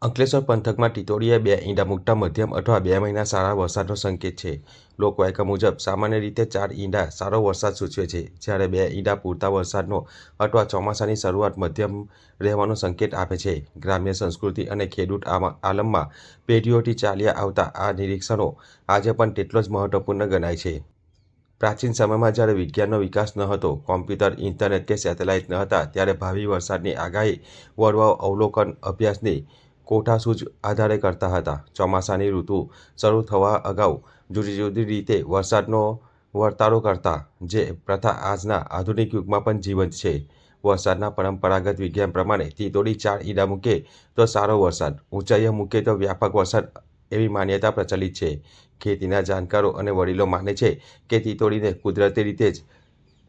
અંકલેશ્વર પંથકમાં ટીટોળીએ 2 ઈંડા મૂકતા મધ્યમ અથવા 2 મહિના સારા વરસાદનો સંકેત છે. લોકવાયકા મુજબ સામાન્ય રીતે 4 ઈંડા સારો વરસાદ સૂચવે છે, જ્યારે 2 ઈંડા પૂરતા વરસાદનો અથવા ચોમાસાની શરૂઆત મધ્યમ રહેવાનો સંકેત આપે છે. ગ્રામ્ય સંસ્કૃતિ અને ખેડૂત આલમમાં પેઢીઓથી ચાલ્યા આવતા આ નિરીક્ષણો આજે પણ તેટલો જ મહત્વપૂર્ણ ગણાય છે. પ્રાચીન સમયમાં જ્યારે વિજ્ઞાનનો વિકાસ ન હતો, કોમ્પ્યુટર, ઇન્ટરનેટ કે સેટેલાઇટ ન હતા, ત્યારે ભાવિ વરસાદની આગાહી વડવાઓ અવલોકન અભ્યાસની કોઠાસૂઝ આધારે કરતા હતા. ચોમાસાની ઋતુ શરૂ થવા અગાઉ જુદી જુદી રીતે વરસાદનો વર્તારો કરતા, જે પ્રથા આજના આધુનિક યુગમાં પણ જીવંત છે. વરસાદના પરંપરાગત વિજ્ઞાન પ્રમાણે ટીટોળી 4 ઈંડા મૂકે તો સારો વરસાદ, ઊંચાઈએ મૂકે તો વ્યાપક વરસાદ એવી માન્યતા પ્રચલિત છે. ખેતીના જાણકારો અને વડીલો માને છે કે ટીટોળીને કુદરતી રીતે જ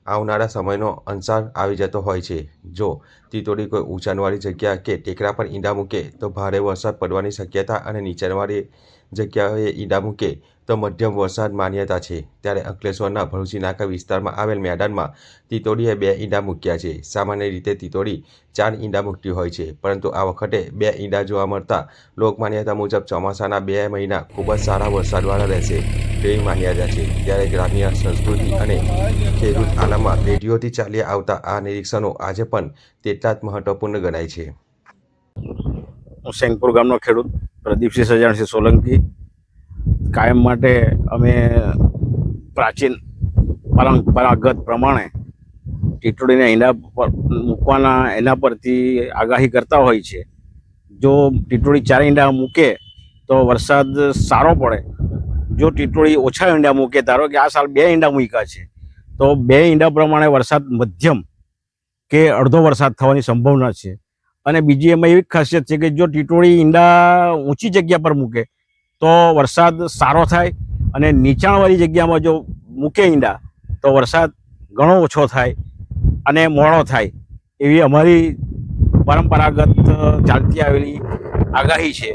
આવનારા સમયનો અંસાર આવી જતો હોય છે. જો ટીટોળી કોઈ ઊંચાણવાળી જગ્યા કે ટેકરા પર ઈંડા મૂકે તો ભારે વરસાદ પડવાની શક્યતા અને નીચાણવાળી જગ્યાએ ઈંડા મૂકે તો મધ્યમ વરસાદ માન્યતા છે. ત્યારે અંકલેશ્વરના ભરૂચી નાકા વિસ્તારમાં આવેલ મેદાનમાં ટીટોળીએ 2 ઈંડા મૂક્યા છે. સામાન્ય રીતે ટીટોળી 4 ઈંડા મૂકતી હોય છે, પરંતુ આ વખતે 2 ઈંડા જોવા મળતા લોકમાન્યતા મુજબ ચોમાસાના 2 મહિના ખૂબ જ સારા વરસાદવાળા રહેશે તેવી માન્યતા છે. ત્યારે ગ્રામ્ય સંસ્કૃતિ અને ખેડૂત આલમમાં પેઢીઓથી ચાલ્યા આવતા આ નિરીક્ષણો આજે પણ તેટલા જ મહત્વપૂર્ણ ગણાય છે. હું સેંગપુર ગામનો ખેડૂત પ્રદીપસિંહ સજાણસિંહ સોલંકી. કાયમ માટે અમે પ્રાચીન પરંપરાગત પ્રમાણે ટીટોળીના ઈંડા પર મૂકવાના એના પરથી આગાહી કરતા હોય છે. જો ટીટોળી 4 ઈંડા મૂકે તો વરસાદ સારો પડે. જો ટીટોળી ઓછા ઈંડા મૂકે, ધારો કે આ સાલ 2 ઈંડા મૂક્યા છે, તો 2 ઈંડા પ્રમાણે વરસાદ મધ્યમ કે અડધો વરસાદ થવાની સંભાવના છે. અને બીજી એમાં એવી ખાસિયત છે કે જો ટીટોળી ઈંડા ઊંચી જગ્યા પર મૂકે તો વરસાદ સારો થાય, અને નીચાણવાળી જગ્યામાં જો મૂકે ઈંડા તો વરસાદ ઘણો ઓછો થાય અને મોડો થાય, એવી અમારી પરંપરાગત ચાલતી આવેલી આગાહી છે,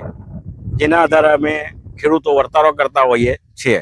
જેના આધારે અમે ખેડૂતો વર્તારો કરતા હોઈએ છીએ.